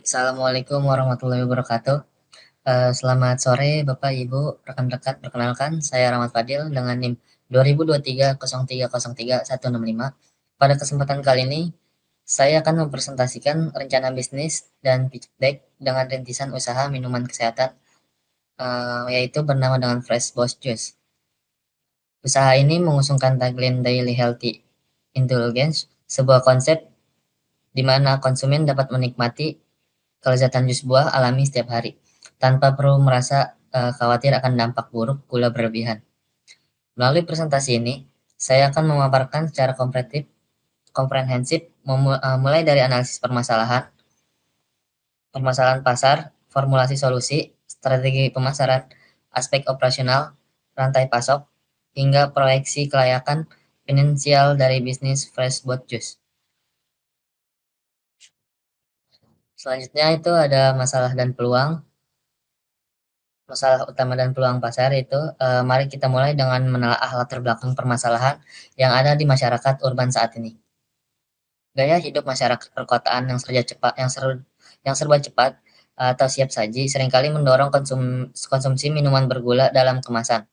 Assalamualaikum warahmatullahi wabarakatuh. Selamat sore Bapak, Ibu, rekan-rekan. Perkenalkan, saya Rahmat Fadil dengan NIM 2023 0303 165. Pada kesempatan kali ini, saya akan mempresentasikan rencana bisnis dan pitch deck dengan rintisan usaha minuman kesehatan, yaitu bernama dengan Fresh Boss Juice. Usaha ini mengusungkan tagline Daily Healthy Indulgence, sebuah konsep di mana konsumen dapat menikmati kelezatan jus buah alami setiap hari, tanpa perlu merasa khawatir akan dampak buruk gula berlebihan. Melalui presentasi ini, saya akan memaparkan secara komprehensif, mulai dari analisis permasalahan pasar, formulasi solusi, strategi pemasaran, aspek operasional, rantai pasok, hingga proyeksi kelayakan finansial dari bisnis Fresh Boat Juice. Selanjutnya itu ada masalah dan peluang. Masalah utama dan peluang pasar itu, mari kita mulai dengan menelaah latar belakang permasalahan yang ada di masyarakat urban saat ini. Gaya hidup masyarakat perkotaan yang serba cepat atau siap saji seringkali mendorong konsumsi minuman bergula dalam kemasan,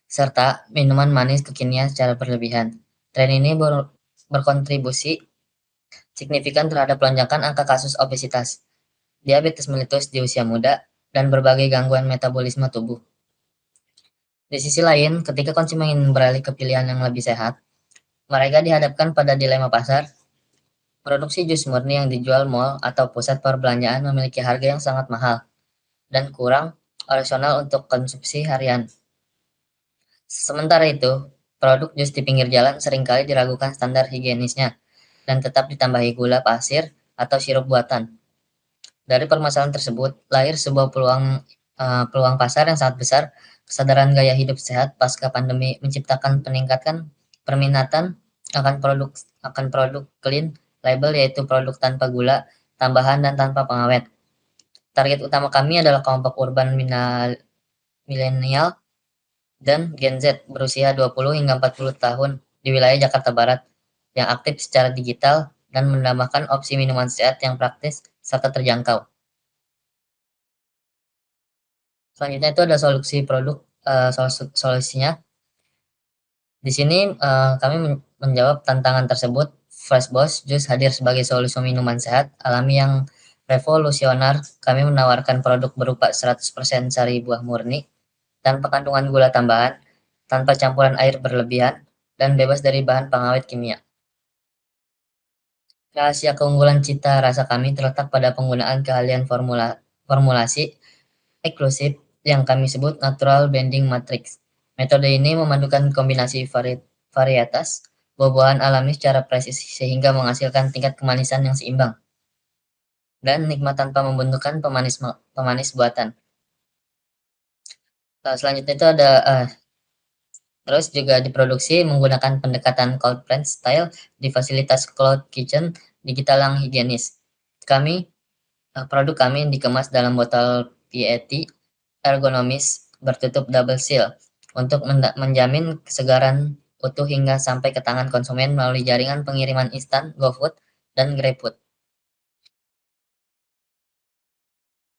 serta minuman manis kekinian secara berlebihan. Tren ini berkontribusi signifikan terhadap lonjakan angka kasus obesitas, diabetes melitus di usia muda, dan berbagai gangguan metabolisme tubuh. Di sisi lain, ketika konsumen ingin beralih ke pilihan yang lebih sehat, mereka dihadapkan pada dilema pasar. Produksi jus murni yang dijual mal atau pusat perbelanjaan memiliki harga yang sangat mahal dan kurang rasional untuk konsumsi harian. Sementara itu, produk jus di pinggir jalan seringkali diragukan standar higienisnya dan tetap ditambahi gula pasir atau sirup buatan. Dari permasalahan tersebut, lahir sebuah peluang pasar yang sangat besar. Kesadaran gaya hidup sehat pasca pandemi menciptakan peningkatan perminatan akan produk clean label, yaitu produk tanpa gula tambahan dan tanpa pengawet. Target utama kami adalah kelompok urban milenial dan Gen Z berusia 20 hingga 40 tahun di wilayah Jakarta Barat yang aktif secara digital dan menambahkan opsi minuman sehat yang praktis serta terjangkau. Selanjutnya itu ada solusinya. Di sini kami menjawab tantangan tersebut. Fresh Boss Juice hadir sebagai solusi minuman sehat alami yang revolusioner. Kami menawarkan produk berupa 100% sari buah murni tanpa kandungan gula tambahan, tanpa campuran air berlebihan, dan bebas dari bahan pengawet kimia. Rahasia keunggulan cita rasa kami terletak pada penggunaan keahlian formulasi eksklusif yang kami sebut Natural Blending Matrix. Metode ini memadukan kombinasi varietas buah-buahan alami secara presisi sehingga menghasilkan tingkat kemanisan yang seimbang dan nikmat tanpa membentukkan pemanis buatan. Selanjutnya itu ada terus juga diproduksi menggunakan pendekatan cold press style di fasilitas cloud kitchen digital yang higienis. Produk kami dikemas dalam botol PET ergonomis bertutup double seal untuk menjamin kesegaran utuh hingga sampai ke tangan konsumen melalui jaringan pengiriman instan, GoFood, dan GrabFood.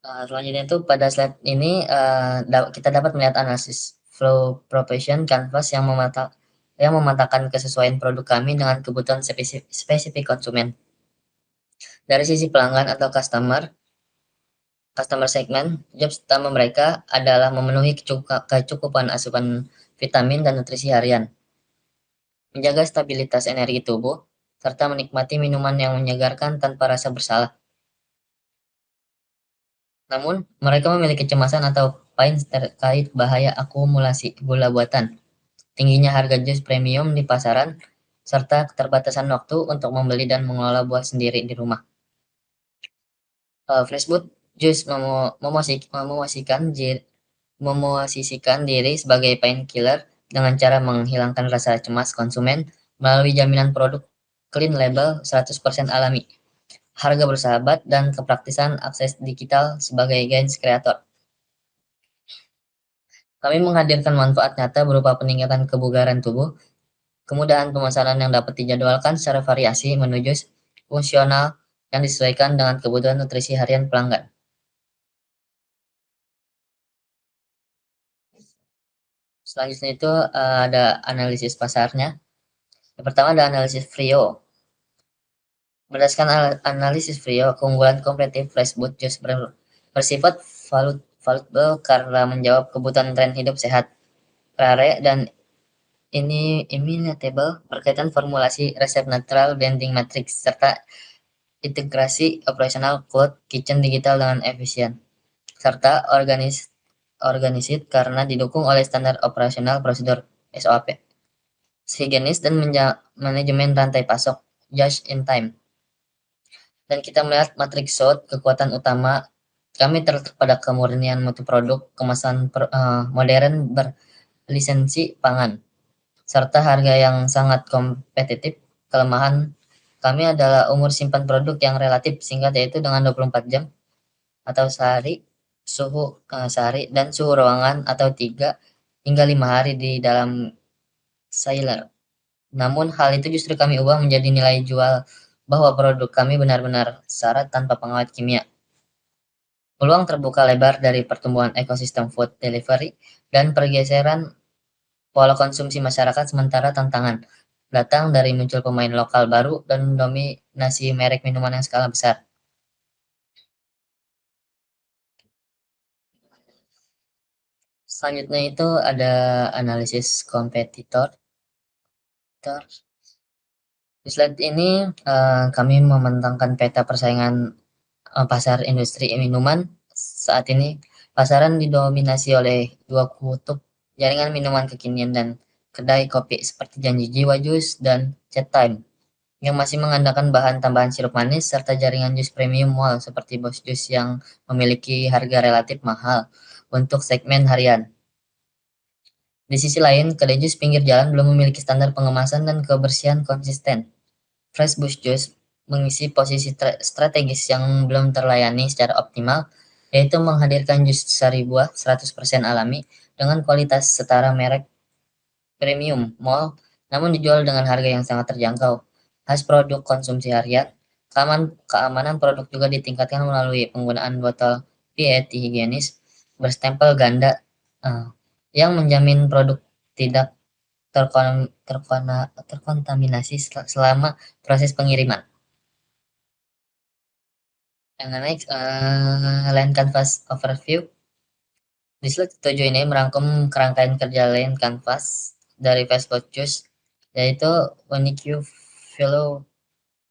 Selanjutnya itu pada slide ini kita dapat melihat analisis flow profession canvas yang mematakan kesesuaian produk kami dengan kebutuhan spesifik konsumen. Dari sisi pelanggan atau customer segment, job utama mereka adalah memenuhi kecukupan asupan vitamin dan nutrisi harian, menjaga stabilitas energi tubuh, serta menikmati minuman yang menyegarkan tanpa rasa bersalah. Namun, mereka memiliki kecemasan atau pain terkait bahaya akumulasi gula buatan, tingginya harga jus premium di pasaran, serta keterbatasan waktu untuk membeli dan mengelola buah sendiri di rumah. Freshboot Juice memosisikan diri sebagai painkiller dengan cara menghilangkan rasa cemas konsumen melalui jaminan produk clean label 100% alami, harga bersahabat, dan kepraktisan akses digital sebagai gains kreator. Kami menghadirkan manfaat nyata berupa peningkatan kebugaran tubuh, kemudahan pemesanan yang dapat dijadwalkan secara variasi menuju fungsional, yang disesuaikan dengan kebutuhan nutrisi harian pelanggan. Selanjutnya itu ada analisis pasarnya. Yang pertama ada analisis Frio. Berdasarkan analisis Frio, keunggulan kompetitif Freshboot Juice bersifat valuable karena menjawab kebutuhan tren hidup sehat, rare, dan ini imitable berkaitan formulasi resep natural blending matrix serta integrasi operasional cloud kitchen digital dengan efisien serta organisit karena didukung oleh standar operasional prosedur SOP, higienis dan manajemen rantai pasok just in time. Dan kita melihat matrix SWOT kekuatan utama kami terletak pada kemurnian mutu produk, kemasan modern berlisensi pangan, serta harga yang sangat kompetitif. Kelemahan kami adalah umur simpan produk yang relatif singkat, yaitu dengan 24 jam atau sehari dan suhu ruangan atau 3 hingga 5 hari di dalam chiller. Namun hal itu justru kami ubah menjadi nilai jual bahwa produk kami benar-benar syarat tanpa pengawet kimia. Peluang terbuka lebar dari pertumbuhan ekosistem food delivery dan pergeseran pola konsumsi masyarakat, sementara tantangan datang dari muncul pemain lokal baru dan dominasi merek minuman yang skala besar. Selanjutnya itu ada analisis kompetitor. Di slide ini kami membentangkan peta persaingan pasar industri minuman. Saat ini pasaran didominasi oleh dua kutub jaringan minuman kekinian dan kedai kopi seperti Janji Jiwa Jus dan Chat Time yang masih mengandalkan bahan tambahan sirup manis, serta jaringan jus premium mall seperti Boss Jus yang memiliki harga relatif mahal untuk segmen harian. Di sisi lain, kedai jus pinggir jalan belum memiliki standar pengemasan dan kebersihan konsisten. Fresh Bush Juice mengisi posisi strategis yang belum terlayani secara optimal, yaitu menghadirkan jus sari buah 100% alami dengan kualitas setara merek premium mall, namun dijual dengan harga yang sangat terjangkau. Khas produk konsumsi harian, keamanan produk juga ditingkatkan melalui penggunaan botol PET higienis berstempel ganda uh, yang menjamin produk tidak terkontaminasi selama proses pengiriman. Yang next, Line Canvas Overview. Di slide 7 ini merangkum kerangkaian kerja Line Canvas dari Facebook Choose, yaitu Unique Fellow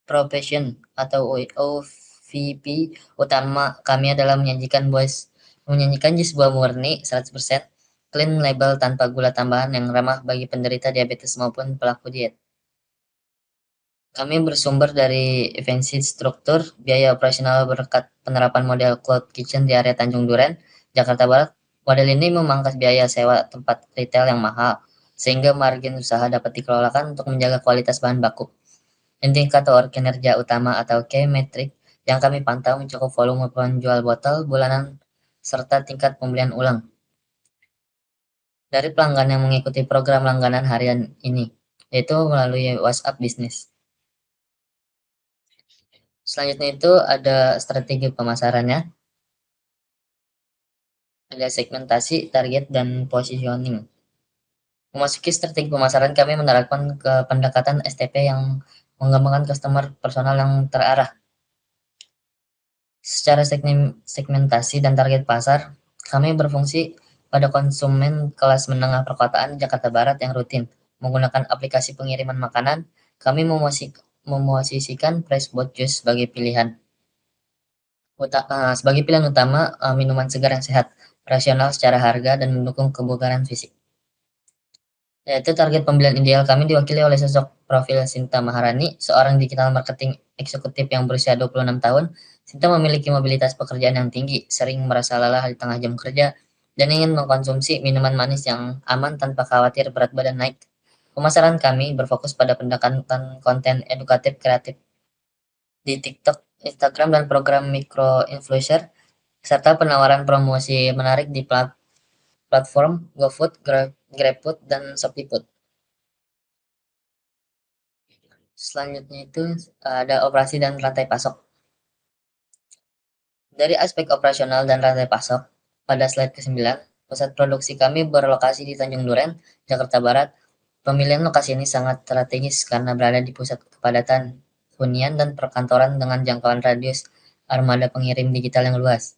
Profession atau OVP. Utama kami adalah menyanyikan jus buah murni 100%, clean label tanpa gula tambahan yang ramah bagi penderita diabetes maupun pelaku diet. Kami bersumber dari efisiensi struktur biaya operasional berkat penerapan model Cloud Kitchen di area Tanjung Duren, Jakarta Barat. Model ini memangkas biaya sewa tempat retail yang mahal, sehingga margin usaha dapat dikelolakan untuk menjaga kualitas bahan baku. Indikator kinerja utama atau key metric yang kami pantau mencakup volume penjual botol bulanan serta tingkat pembelian ulang dari pelanggan yang mengikuti program langganan harian ini, yaitu melalui WhatsApp Business. Selanjutnya itu ada strategi pemasarannya, ada segmentasi, target, dan positioning. Memasuki strategi pemasaran, kami menerapkan ke pendekatan STP yang mengembangkan customer personal yang terarah. Secara segmentasi dan target pasar, kami berfungsi pada konsumen kelas menengah perkotaan Jakarta Barat yang rutin menggunakan aplikasi pengiriman makanan. Kami memosisikan Freshboot Juice sebagai pilihan utama minuman segar yang sehat, rasional secara harga, dan mendukung kebugaran fisik. Yaitu target pembelian ideal kami diwakili oleh sosok profil Sinta Maharani, seorang digital marketing eksekutif yang berusia 26 tahun. Sinta memiliki mobilitas pekerjaan yang tinggi, sering merasa lelah di tengah jam kerja, dan ingin mengkonsumsi minuman manis yang aman tanpa khawatir berat badan naik. Pemasaran kami berfokus pada pendekatan konten edukatif kreatif di TikTok, Instagram, dan program micro influencer, serta penawaran promosi menarik di platform GoFood, GrabFood, dan ShopeeFood. Selanjutnya itu ada operasi dan rantai pasok. Dari aspek operasional dan rantai pasok, pada slide ke-9, pusat produksi kami berlokasi di Tanjung Duren, Jakarta Barat. Pemilihan lokasi ini sangat strategis karena berada di pusat kepadatan hunian dan perkantoran dengan jangkauan radius armada pengirim digital yang luas.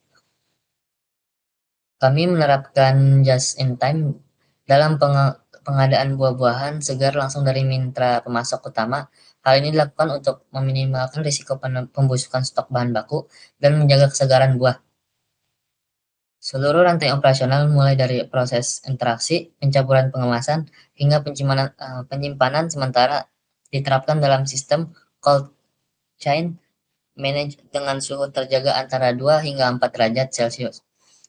Kami menerapkan just in time dalam pengadaan buah-buahan segar langsung dari mitra pemasok utama. Hal ini dilakukan untuk meminimalkan risiko pembusukan stok bahan baku dan menjaga kesegaran buah. Seluruh rantai operasional mulai dari proses interaksi, pencampuran pengemasan, hingga penyimpanan sementara diterapkan dalam sistem cold chain manage dengan suhu terjaga antara 2 hingga 4 derajat Celcius.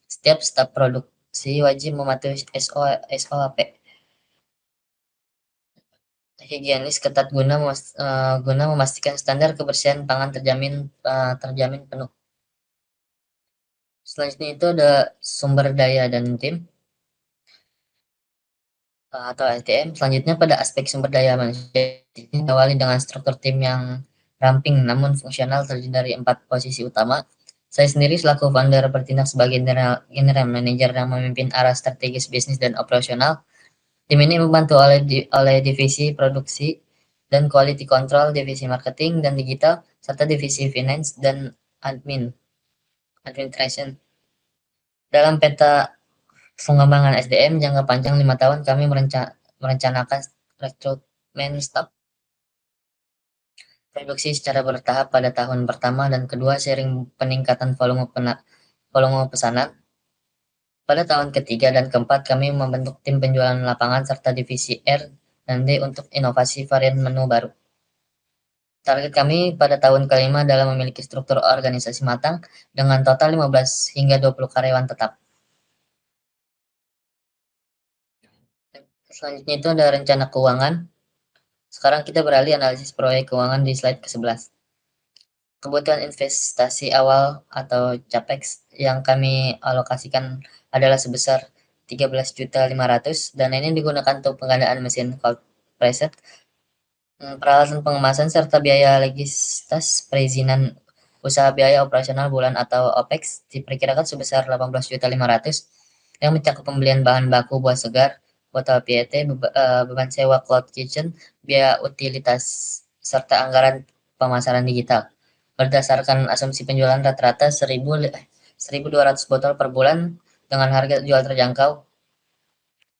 Setiap staf produksi wajib mematuhi SOP higienis ketat guna memastikan standar kebersihan pangan terjamin penuh. Selanjutnya itu ada sumber daya dan tim atau SDM. Selanjutnya pada aspek sumber daya manusia, diawali dengan struktur tim yang ramping namun fungsional terdiri dari 4 posisi utama. Saya sendiri selaku founder bertindak sebagai general manager yang memimpin arah strategis bisnis dan operasional. Tim ini membantu oleh divisi produksi dan quality control, divisi marketing dan digital, serta divisi finance dan administration. Dalam peta pengembangan SDM jangka panjang 5 tahun, kami merencanakan rekrutmen staf produksi secara bertahap pada tahun pertama dan kedua seiring peningkatan volume pesanan. Pada tahun ketiga dan keempat, kami membentuk tim penjualan lapangan serta divisi R dan D untuk inovasi varian menu baru. Target kami pada tahun kelima adalah memiliki struktur organisasi matang dengan total 15 hingga 20 karyawan tetap. Selanjutnya itu ada rencana keuangan. Sekarang kita beralih analisis proyek keuangan di slide ke-11. Kebutuhan investasi awal atau CAPEX yang kami alokasikan adalah sebesar 13.500.000 dan ini digunakan untuk pengadaan mesin cold preset, peralatan pengemasan serta biaya legistas perizinan usaha. Biaya operasional bulan atau OPEX diperkirakan sebesar 18.500.000 yang mencakup pembelian bahan baku buah segar, botol PET, beban sewa cloud kitchen, biaya utilitas serta anggaran pemasaran digital. Berdasarkan asumsi penjualan rata-rata 1.200 botol per bulan dengan harga jual terjangkau,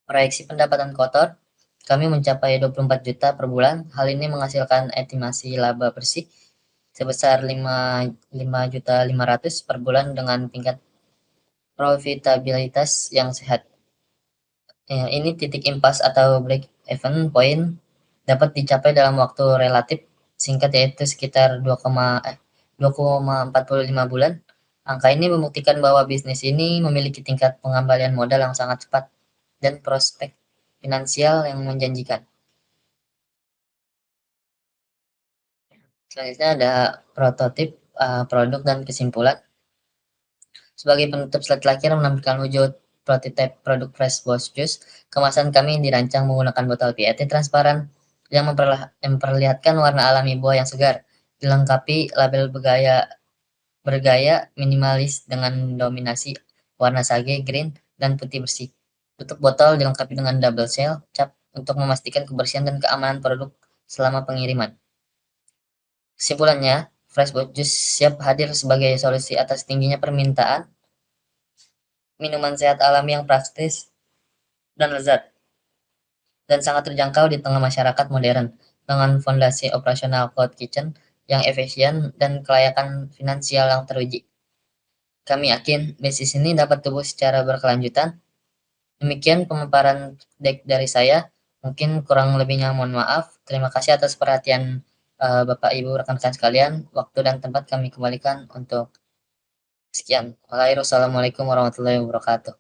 proyeksi pendapatan kotor kami mencapai 24 juta per bulan. Hal ini menghasilkan estimasi laba bersih sebesar 5.500.000 per bulan dengan tingkat profitabilitas yang sehat. Ini titik impas atau break even point dapat dicapai dalam waktu relatif singkat, yaitu sekitar 2,45 bulan. Angka ini membuktikan bahwa bisnis ini memiliki tingkat pengembalian modal yang sangat cepat dan prospek finansial yang menjanjikan. Selanjutnya ada prototip produk dan kesimpulan. Sebagai penutup, slide terakhir menampilkan wujud prototipe produk Fresh Boss Juice. Kemasan kami dirancang menggunakan botol PET transparan yang memperlihatkan warna alami buah yang segar, dilengkapi label bergaya minimalis dengan dominasi warna sage, green, dan putih bersih. Tutup botol dilengkapi dengan double seal cap untuk memastikan kebersihan dan keamanan produk selama pengiriman. Kesimpulannya, Fresh Boss Juice siap hadir sebagai solusi atas tingginya permintaan minuman sehat alami yang praktis dan lezat, dan sangat terjangkau di tengah masyarakat modern dengan fondasi operasional cloud kitchen yang efisien dan kelayakan finansial yang teruji. Kami yakin bisnis ini dapat tumbuh secara berkelanjutan. Demikian pemaparan dari saya. Mungkin kurang lebihnya mohon maaf. Terima kasih atas perhatian Bapak Ibu rekan-rekan sekalian. Waktu dan tempat kami kembalikan untuk sekian. Wassalamualaikum warahmatullahi wabarakatuh.